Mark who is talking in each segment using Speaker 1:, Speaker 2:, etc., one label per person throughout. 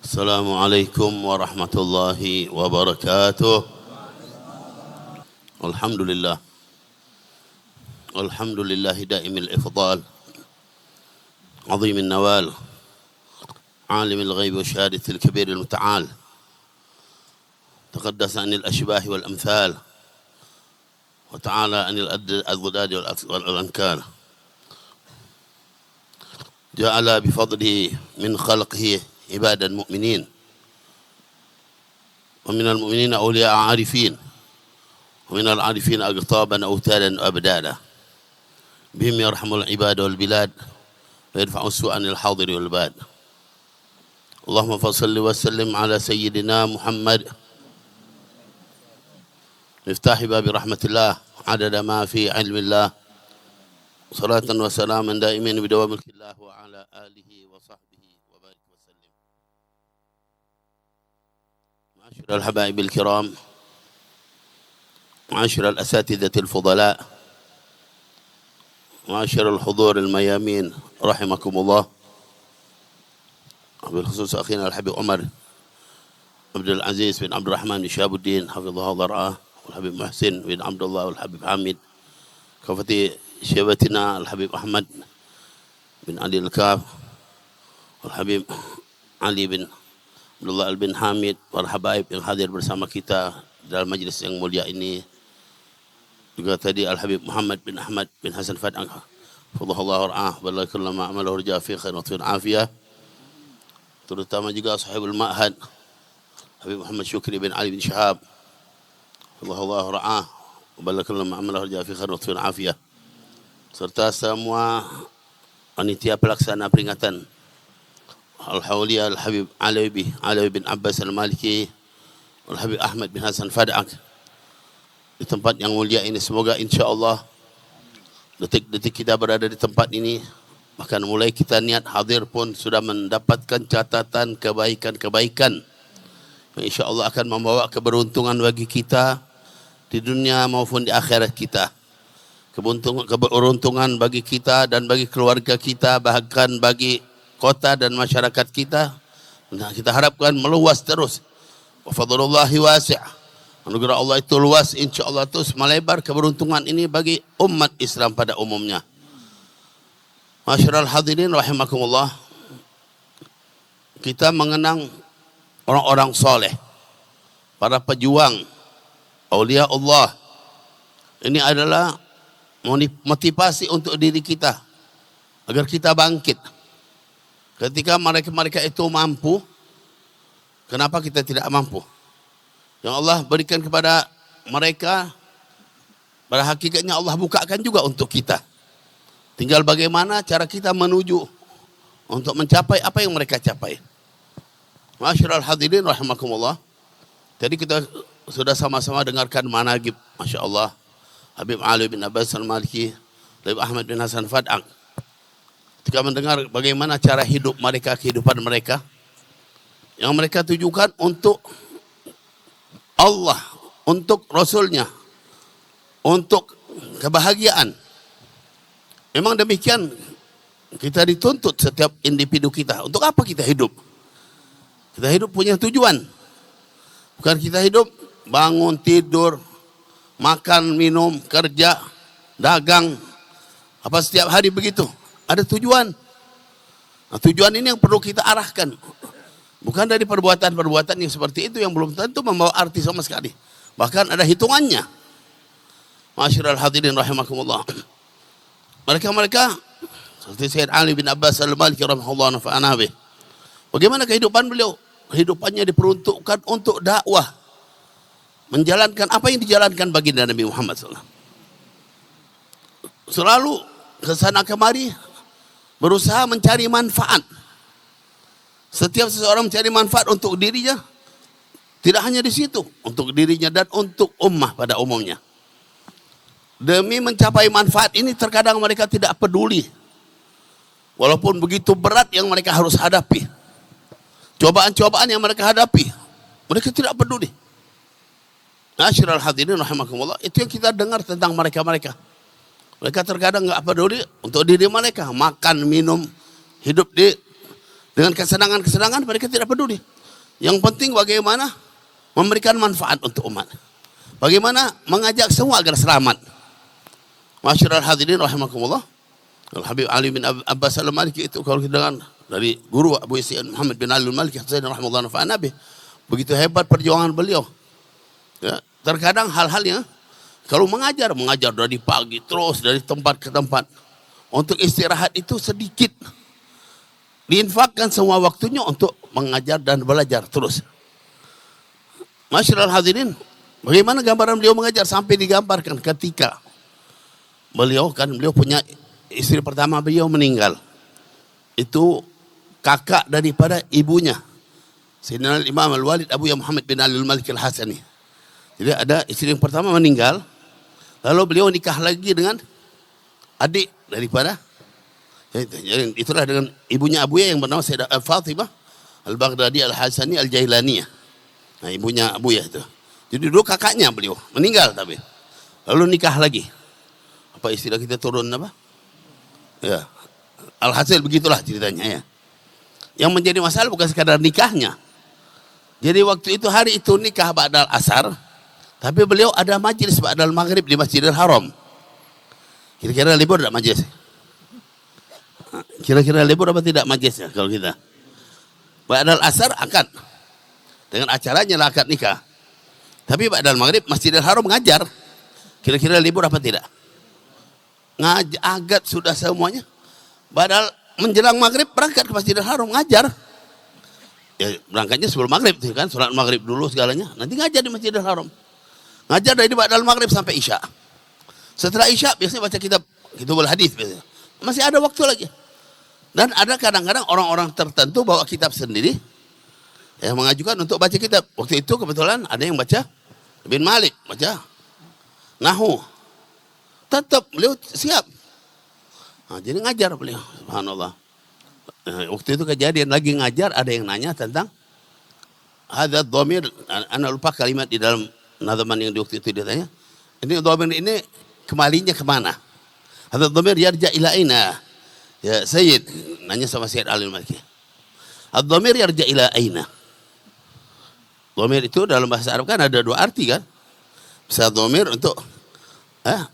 Speaker 1: السلام عليكم ورحمة الله وبركاته. الحمد لله دائم الإفضال عظيم النوال عالم الغيب والشهادة الكبير المتعال تقدس عن الأشباه والأمثال وتعالى عن الأضداد والأنكال. جعل بفضله من خلقه عبادا مؤمنين ومن المؤمنين أولياء عارفين ومن العارفين أقطابا أوتادا وأبدادا بهم يرحم العباد والبلاد ويدفع السوء عن الحاضر والباد. اللهم فصل وسلم على سيدنا محمد مفتاح باب رحمة الله عدد ما في علم الله صلاة وسلاما دائمين بدوام ملك الله وعلى آله وصحبه وبارك وسلم. معاشر الحبايب الكرام، معاشر الأساتذة الفضلاء، معاشر الحضور الميامين رحمكم الله، بالخصوص أخينا الحبيب عمر عبد العزيز بن عبد الرحمن بن شهاب الدين حفظه ورعاه، والحبيب محسن بن عبد الله والحبيب حامد، كفتي شيبتنا الحبيب أحمد بن علي الكاف والحبيب Ali bin Abdullah bin Hamid, para habaib yang hadir bersama kita dalam majlis yang mulia ini. Juga tadi Al-Habib Muhammad bin Ahmad bin Hasan Fad'ang fadhallahu ra'ah barakallahu ma'amalahu raja fi khair wa afiyah. Terutama juga sahibul ma'had Habib Muhammad Syukri bin Ali bin Syahab fadhallahu ra'ah barakallahu ma'amalahu raja fi khair wa afiyah. Serta semua panitia pelaksana peringatan Al-Hawliya Al-Habib Ali bin Abbas Al-Maliki Al-Habib Ahmad bin Hasan Fad'ang di tempat yang mulia ini. Semoga insyaAllah detik-detik kita berada di tempat ini, bahkan mulai kita niat hadir pun sudah mendapatkan catatan kebaikan-kebaikan yang insyaAllah akan membawa keberuntungan bagi kita di dunia maupun di akhirat kita. Keberuntungan bagi kita dan bagi keluarga kita, bahkan bagi kota dan masyarakat kita. Nah, kita harapkan meluas terus. Wa fadlullahi wasi'. Anugerah Allah itu luas, insyaallah terus melebar keberuntungan ini bagi umat Islam pada umumnya. Masyiral hadirin rahimakumullah. Kita mengenang orang-orang soleh, para pejuang, aulia Allah. Ini adalah motivasi untuk diri kita agar kita bangkit. Ketika mereka itu mampu, kenapa kita tidak mampu? Yang Allah berikan kepada mereka, pada hakikatnya Allah bukakan juga untuk kita. Tinggal bagaimana cara kita menuju untuk mencapai apa yang mereka capai. Masyiral hadirin rahimakumullah. Jadi kita sudah sama-sama dengarkan managib, Masya Allah, Habib Ali bin Abbas Al-Maliki, Habib Ahmad bin Hasan Fad'ang. Ketika mendengar bagaimana cara hidup mereka, kehidupan mereka, yang mereka tujukan untuk Allah, untuk Rasulnya, untuk kebahagiaan. Memang demikian kita dituntut setiap individu kita. Untuk apa kita hidup? Kita hidup punya tujuan. Bukan kita hidup bangun, tidur, makan, minum, kerja, dagang, apa setiap hari begitu. Ada tujuan. Nah, tujuan ini yang perlu kita arahkan. Bukan dari perbuatan-perbuatan yang seperti itu yang belum tentu membawa arti sama sekali. Bahkan ada hitungannya. Masyiral hadirin rahimakumullah. Mereka seperti Sayyid Ali bin Abbas Al-Maliki rahimahullah nafa'ana bih. Bagaimana kehidupan beliau? Kehidupannya diperuntukkan untuk dakwah. Menjalankan apa yang dijalankan baginda Nabi Muhammad SAW. Selalu kesana kemari berusaha mencari manfaat. Setiap seseorang mencari manfaat untuk dirinya, tidak hanya di situ, untuk dirinya dan untuk ummah pada umumnya. Demi mencapai manfaat ini terkadang mereka tidak peduli. Walaupun begitu berat yang mereka harus hadapi, cobaan-cobaan yang mereka hadapi, mereka tidak peduli. Masyiral hadirin rahimakumullah, itu yang kita dengar tentang mereka-mereka. Mereka terkadang nggak peduli untuk diri mereka, makan, minum, hidup Dengan kesenangan-kesenangan mereka tidak peduli. Yang penting bagaimana memberikan manfaat untuk umat. Bagaimana mengajak semua agar selamat. Masyarul hadirin rahimakumullah. Al-Habib Ali bin Abbas al-Maliki itu kalau kita dengar dari guru Abu Yasin Muhammad bin Ali al-Maliki rahimahullah nafa'an nabi. Begitu hebat perjuangan beliau. Ya, terkadang hal-halnya kalau mengajar dari pagi terus dari tempat ke tempat. Untuk istirahat itu sedikit. Diinfakkan semua waktunya untuk mengajar dan belajar terus. Masyarul hadirin, bagaimana gambaran beliau mengajar sampai digambarkan ketika beliau punya istri pertama beliau meninggal. Itu kakak daripada ibunya. Sayyidina Imam Al-Walid Abu Muhammad bin Ali al-Malik al-Hasani. Jadi ada istri yang pertama meninggal. Lalu beliau nikah lagi dengan adik daripada. Jadi itulah dengan ibunya Abuya yang bernama Sayyidah Fatimah Al-Baghdadi Al-Hasani Al-Jailaniyah. Nah, ibunya Abuya itu. Jadi dulu kakaknya beliau meninggal tapi. Lalu nikah lagi. Apa istilah kita turun apa? Ya, alhasil begitulah ceritanya ya. Yang menjadi masalah bukan sekadar nikahnya. Jadi waktu itu hari itu nikah ba'dal asar, tapi beliau ada majlis ba'dal maghrib di Masjidil Haram. Kira-kira libur tidak majlis? Kira-kira libur apa tidak majlisnya kalau kita? Ba'dal asar akad. Dengan acaranya lah akad nikah. Tapi ba'dal maghrib Masjidil Haram ngajar. Kira-kira libur apa tidak? Agak sudah semuanya. Padahal menjelang maghrib berangkat ke Masjidil Haram ngajar. Ya, berangkatnya sebelum maghrib tuh kan, sholat maghrib dulu segalanya. Nanti ngajar di Masjidil Haram. Ngajar dari ba'dal maghrib sampai isya. Setelah isya biasanya baca kitabul hadis biasanya. Masih ada waktu lagi. Dan ada kadang-kadang orang-orang tertentu bawa kitab sendiri yang mengajukan untuk baca kitab. Waktu itu kebetulan ada yang baca bin Malik, baca Nahu. Tetap beliau siap. Nah, jadi ngajar beliau, subhanallah. Waktu itu kejadian lagi ngajar, ada yang nanya tentang hadza dhamir, ana lupa kalimat di dalam nadhaman yang di waktu itu dia tanya. Ini dhamir ini kembalinya kemana? Hadza dhamir yarja ila aina? Ya Sayyid, nanya sama Sayyid Ali al-Maliki. Ad-dhamir yarja ila aina? Dhamir itu dalam bahasa Arab kan ada dua arti kan? Bisa dhamir untuk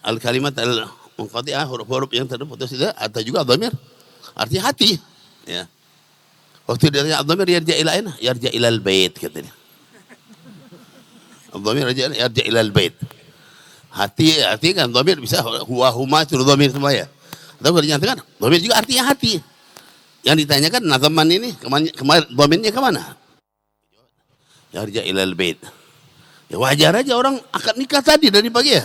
Speaker 1: al-kalimat al-munqati'ah, huruf-huruf yang terputus itu, atau juga dhamir artinya hati. Ya. Waktu dia tanya dhamir yarja ila aina? Yarja ila al-bait katanya. Dhamir yarja ila al-bait. Hati kan dhamir bisa huwa huma itu dhamir semua ya. Atau dinyatakan dhamir juga artinya hati. Yang ditanyakan nazaman ini kemarin dhamirnya kemana? Yarja ila al-bait. Ya wajar aja orang akad nikah tadi dari pagi ya.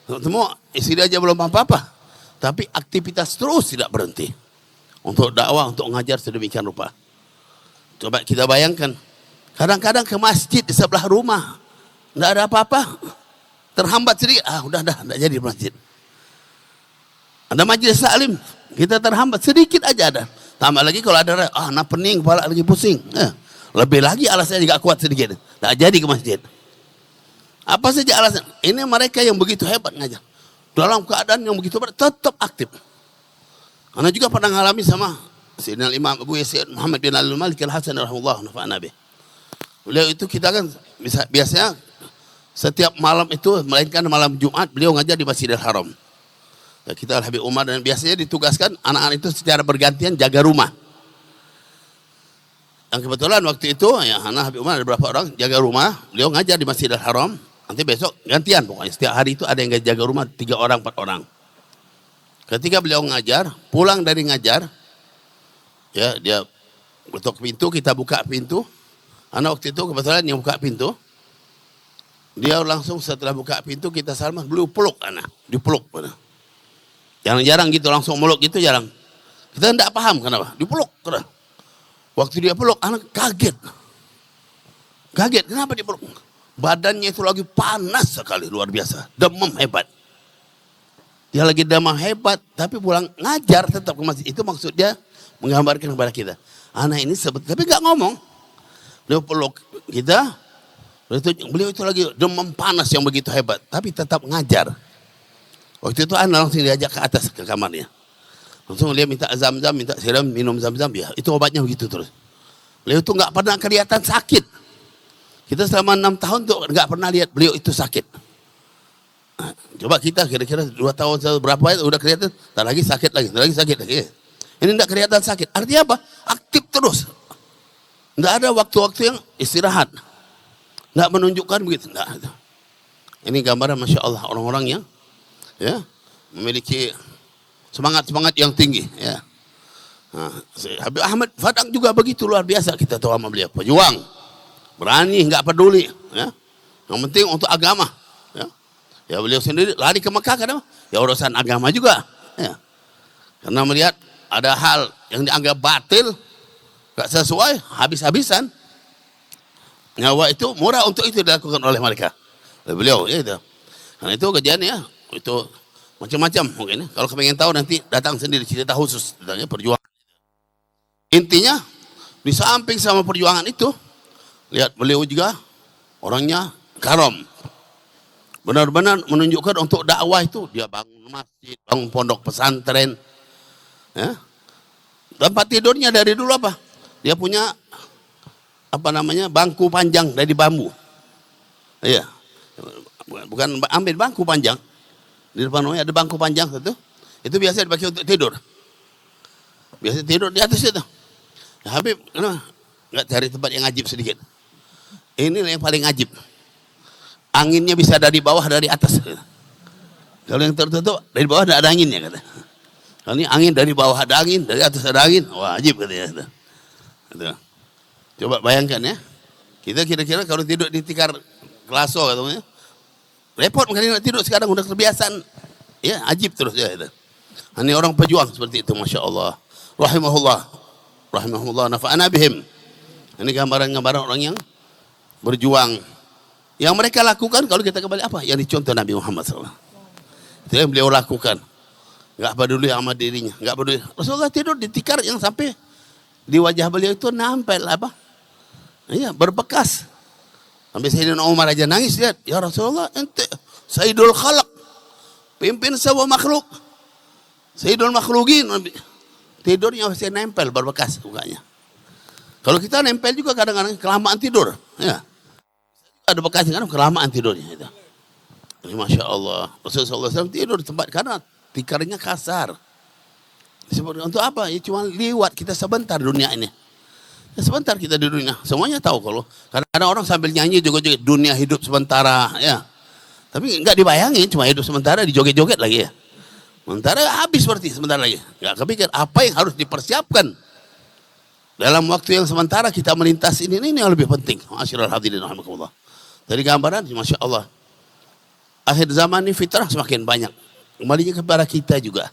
Speaker 1: Semua istri aja belum apa-apa. Tapi aktivitas terus tidak berhenti. Untuk dakwah, untuk ngajar sedemikian rupa. Coba kita bayangkan. Kadang-kadang ke masjid di sebelah rumah. Tidak ada apa-apa. Terhambat sedikit. Udah, tidak jadi masjid. Ada majelis taklim. Kita terhambat sedikit aja ada. Tambah lagi kalau ada, pening, kepala lagi pusing. Lebih lagi alasannya juga kuat sedikit. Tidak jadi ke masjid. Apa saja alasan? Ini mereka yang begitu hebat ngajar. Dalam keadaan yang begitu hebat, tetap aktif. Karena juga pernah mengalami sama Sayyidina Imam Abu Yasin Muhammad bin Ali al-Malik al-Hasan rahimahullah nafa'an nabi. Beliau itu kita kan biasanya setiap malam itu, melainkan malam Jumat, beliau ngajar di Masjidil Haram. Ya, kita Al-Habib Umar dan biasanya ditugaskan anak-anak itu secara bergantian jaga rumah. Yang kebetulan waktu itu ya anak Habib Umar ada beberapa orang jaga rumah, beliau ngajar di Masjidil Haram. Nanti besok gantian pokoknya. Setiap hari itu ada yang jaga rumah 3 orang, 4 orang. Ketika beliau ngajar, pulang dari ngajar, ya dia ketuk pintu, kita buka pintu. Anak waktu itu kebetulan yang buka pintu. Dia langsung setelah buka pintu kita salam, beliau peluk anak, dipeluk. Jarang-jarang gitu langsung meluk gitu jarang. Kita tidak paham kenapa, dipeluk. Waktu dia peluk, anak kaget. Kaget, kenapa dipeluk? Badannya itu lagi panas sekali, luar biasa. Demam hebat. Dia lagi demam hebat, tapi pulang ngajar tetap ke masjid. Itu maksudnya menggambarkan kepada kita. Anak ini sebetulnya, tapi nggak ngomong. Beliau peluk kita. Beliau itu lagi demam panas yang begitu hebat, tapi tetap ngajar. Waktu itu anak langsung diajak ke atas ke kamarnya. Langsung dia minta zam-zam, minta siram, minum zam-zam, ya itu obatnya begitu terus. Beliau itu nggak pernah kelihatan sakit. Kita selama 6 tahun tuh nggak pernah lihat beliau itu sakit. Nah, coba kita kira-kira 2 tahun berapa itu udah kelihatan, tak lagi sakit lagi, tak lagi sakit lagi. Ini nggak kelihatan sakit. Artinya apa? Aktif terus. Nggak ada waktu-waktu yang istirahat. Nggak menunjukkan begitu. Nggak. Ini gambaran Masya Allah orang-orang yang ya memiliki semangat yang tinggi. Ya. Nah, Habib Ahmad Fadak juga begitu luar biasa, kita tahu sama beliau. Pejuang, berani, nggak peduli. Ya. Yang penting untuk agama. Ya beliau sendiri lari ke Mekah karena ya urusan agama juga. Ya. Karena melihat ada hal yang dianggap batil, nggak sesuai, habis-habisan. Nyawa itu murah untuk itu dilakukan oleh mereka. Oleh beliau, ya itu. Karena itu kejadiannya, itu macam-macam mungkin. Kalau kalian tahu nanti datang sendiri cerita khusus tentang perjuangan. Intinya di samping sama perjuangan itu, lihat beliau juga orangnya karam. Benar-benar menunjukkan untuk dakwah itu dia bangun masjid, bangun pondok pesantren. Ya. Tempat tidurnya dari dulu apa? Dia punya bangku panjang dari bambu. Iya. Bukan ambil bangku panjang. Di depan rumahnya ada bangku panjang satu. Itu biasa dipakai untuk tidur. Biasa tidur di atas itu. Ya, Habib, nggak cari tempat yang ajib sedikit. Ini yang paling ajib. Anginnya bisa dari bawah, dari atas. Kalau yang tertutup dari bawah tidak ada anginnya kata. Kalau ini angin dari bawah ada angin, dari atas ada angin. Wah, ajib katanya. Coba bayangkan ya. Kita kira-kira kalau tidur di tikar kelaso katanya. Repot makanya tidur sekarang udah kebiasaan. Ya, ajib terus ya itu. Ini orang pejuang seperti itu, Masya Allah. Rahimahullah nafa'ana bihim. Ini gambaran-gambaran orang yang berjuang. Yang mereka lakukan kalau kita kembali apa? Yang dicontoh Nabi Muhammad SAW. Itu yang beliau lakukan. Enggak peduli sama dirinya, enggak peduli. Rasulullah tidur di tikar yang sampai di wajah beliau itu nampel apa? Iya, berbekas. Sampai Sayyidina Umar aja nangis, lihat, ya Rasulullah, ente Sayyidul Khalaq, pimpin semua makhluk. Sayyidul Makhlukin, tidurnya masih nempel berbekas mukanya. Kalau kita nempel juga kadang-kadang kelamaan tidur, ya. Ada bekasnya kan kelamaan tidurnya itu. Ini Masya Allah. Rasulullah SAW tidur di tempat karena tikarnya kasar. Untuk apa? Ya cuma lewat kita sebentar dunia ini. Ya, sebentar kita di dunia. Semuanya tahu kalau kadang-kadang orang sambil nyanyi joget-joget dunia hidup sementara, ya. Tapi nggak dibayangin cuma hidup sementara dijoget-joget lagi ya. Sementara habis seperti sebentar lagi. Nggak kepikir apa yang harus dipersiapkan. Dalam waktu yang sementara kita melintas ini yang lebih penting. Masyiral hadirin rahimakumullah. Dari gambaran, Masya Allah. Akhir zaman ini fitrah semakin banyak. Kembalinya kepada kita juga.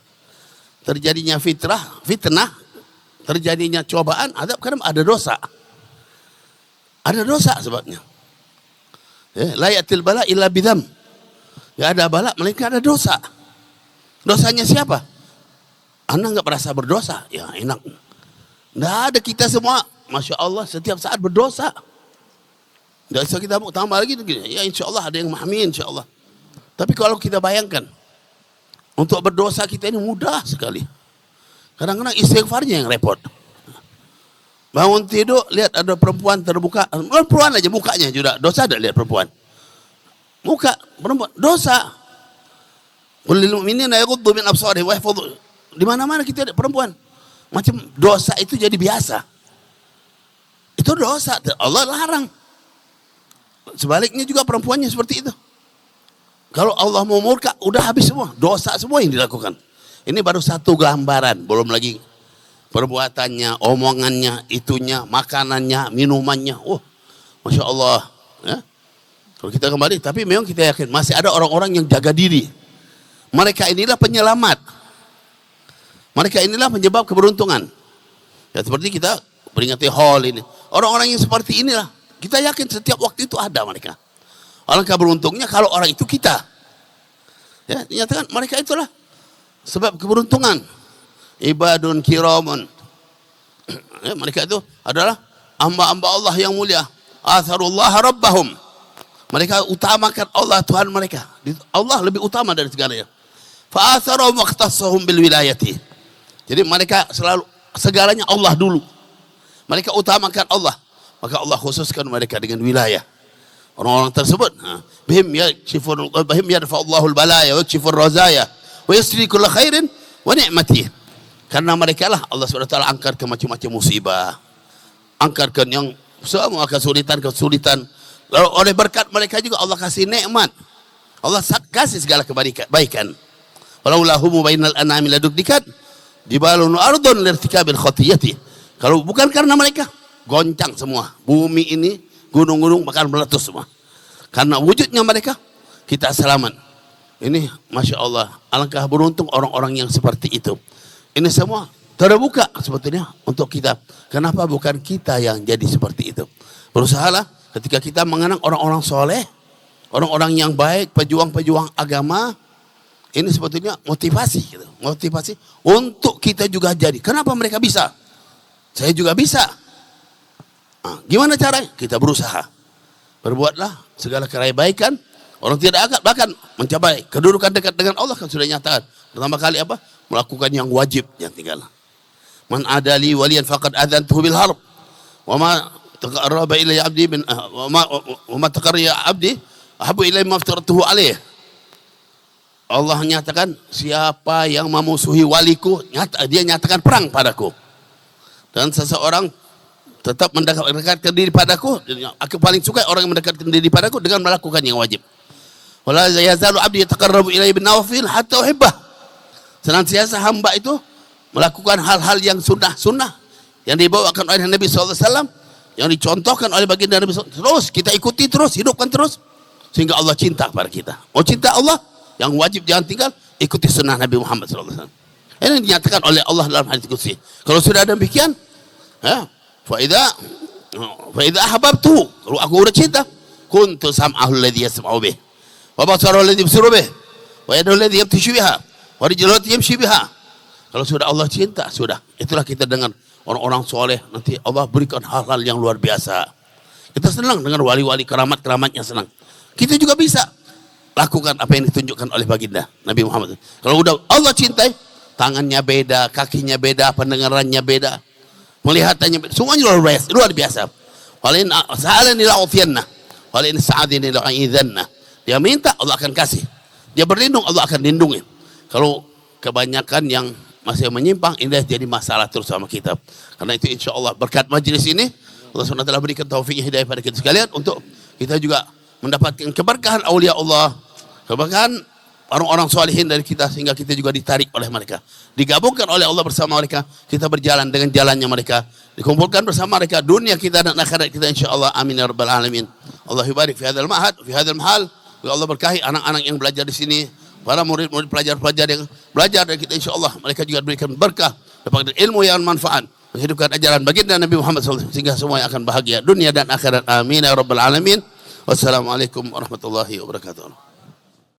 Speaker 1: Terjadinya fitnah, terjadinya cobaan, kadang ada dosa. Ada dosa sebabnya. Ya, la yatil bala illa bidam. Gak ada bala, melainkan ada dosa. Dosanya siapa? Anda nggak merasa berdosa? Ya enak. Nggak ada, kita semua, Masya Allah, setiap saat berdosa. Nggak bisa kita tambah lagi, ya insya Allah ada yang memahami insya Allah. Tapi kalau kita bayangkan, untuk berdosa kita ini mudah sekali. Kadang-kadang istighfarnya yang repot. Bangun tidur, lihat ada perempuan terbuka. Perempuan aja mukanya juga, dosa ada lihat perempuan. Muka, perempuan, dosa. Qul lil mu'minina yaghuddu min absarihim wa yahfadhu. Di mana-mana kita ada perempuan. Macam dosa itu jadi biasa. Itu dosa, Allah larang. Sebaliknya juga perempuannya seperti itu. Kalau Allah mau murka, udah habis semua. Dosa semua yang dilakukan. Ini baru satu gambaran. Belum lagi perbuatannya, omongannya, itunya, makanannya, minumannya. Oh, Masya Allah. Ya. Kalau kita kembali, tapi memang kita yakin masih ada orang-orang yang jaga diri. Mereka inilah penyelamat. Mereka inilah penyebab keberuntungan. Ya, seperti kita peringati hall ini. Orang-orang yang seperti inilah. Kita yakin setiap waktu itu ada mereka. Alangkah beruntungnya kalau orang itu kita. Ya, dinyatakan mereka itulah sebab keberuntungan. Ibadun kiramun. Ya, mereka itu adalah hamba-hamba Allah yang mulia. Atharullah rabbahum. Mereka utamakan Allah Tuhan mereka. Allah lebih utama dari segalanya. Fa'atharum waqtasahum bil wilayati. Jadi mereka selalu segalanya Allah dulu. Mereka utamakan Allah. Maka Allah khususkan mereka dengan wilayah. Orang-orang tersebut, bihim yadfa'ullahu al-balaya wa yakshifur razaya wa yasri kulla khairin wa ni'matih. Karena mereka lah Allah SWT angkarkan macam-macam musibah. Angkarkan yang semua kesulitan. Lalu oleh berkat mereka juga Allah kasih nikmat. Allah kasih segala kebaikan. Walaulahu bainal anami ladukdikat jibalun ardun lirtikabil khatiyati. Kalau bukan karena mereka, goncang semua. Bumi ini, gunung-gunung bakal meletus semua. Karena wujudnya mereka, kita selamat. Ini Masya Allah, alangkah beruntung orang-orang yang seperti itu. Ini semua terbuka sebetulnya untuk kita. Kenapa bukan kita yang jadi seperti itu? Berusahalah ketika kita mengenang orang-orang soleh, orang-orang yang baik, pejuang-pejuang agama. Ini sebetulnya motivasi gitu. Motivasi untuk kita juga jadi. Kenapa mereka bisa? Saya juga bisa. Gimana caranya? Kita berusaha. Berbuatlah segala kebaikan. Orang tidak akan bahkan mencapai kedudukan dekat dengan Allah kan sudah nyatakan. Pertama kali apa? Melakukan yang wajib yang tinggal. Man adali waliyan faqad adzantuhu bil harb. Wa ma taqarraba ilayya 'abdi min wa ma taqarraba 'abdi ahabbu ilayya ma aftaratuhu alaih. Allah nyatakan siapa yang memusuhi waliku, dia nyatakan perang padaku. Dan seseorang tetap mendekatkan diri padaku, aku paling suka orang yang mendekatkan diri padaku dengan melakukan yang wajib. Wala yazalu 'abdi yataqarrabu ilayya bin nawafil hatta uhibbah. Senantiasa hamba itu melakukan hal-hal yang sunnah yang dibawakan oleh Nabi SAW, yang dicontohkan oleh baginda Nabi SAW. Terus kita ikuti terus, hidupkan terus, sehingga Allah cinta kepada kita. Mau cinta Allah, yang wajib jangan tinggal, ikuti sunnah Nabi Muhammad SAW. Ini dinyatakan oleh Allah dalam hadits qudsi. Kalau sudah demikian, fa idza ahbabtu, kalau aku udah cinta, kuntu sam'ahu alladhi yasma'u bih, wa basarahu alladhi yubsiru bih, wa yadahu alladhi yabtishu biha, wa rijluhu allati yamshi biha. Kalau sudah Allah cinta, sudah. Itulah kita dengan orang-orang soleh. Nanti Allah berikan hal-hal yang luar biasa. Kita senang dengan wali-wali keramat-keramatnya senang. Kita juga bisa lakukan apa yang ditunjukkan oleh baginda Nabi Muhammad. Kalau udah Allah cintai, tangannya beda, kakinya beda, pendengarannya beda, melihatannya beda, semuanya luar biasa. Walain sa'alani la'ufiyanna, walain sa'adini la'idhanna. Dia minta, Allah akan kasih. Dia berlindung, Allah akan lindungi. Kalau kebanyakan yang masih menyimpang, ini jadi masalah terus sama kita. Karena itu insya Allah berkat majlis ini, Allah SWT berikan taufik hidayah pada kita sekalian untuk kita juga mendapatkan keberkahan awliya Allah, keberkahan orang-orang solihin dari kita, sehingga kita juga ditarik oleh mereka, digabungkan oleh Allah bersama mereka, kita berjalan dengan jalannya mereka, dikumpulkan bersama mereka dunia kita dan akhirat kita insyaallah. Amin ya rabbal alamin. Allah barik fi hadzal ma'had, fi hadzal mahal. Allah berkahi anak-anak yang belajar di sini, para murid-murid pelajar-pelajar yang belajar dari kita insyaallah, mereka juga diberikan berkah, dapat ilmu yang manfaat, menghidupkan ajaran baginda Nabi Muhammad SAW, sehingga semuanya akan bahagia dunia dan akhirat. Amin ya rabbal alamin. Wassalamualaikum warahmatullahi wabarakatuh.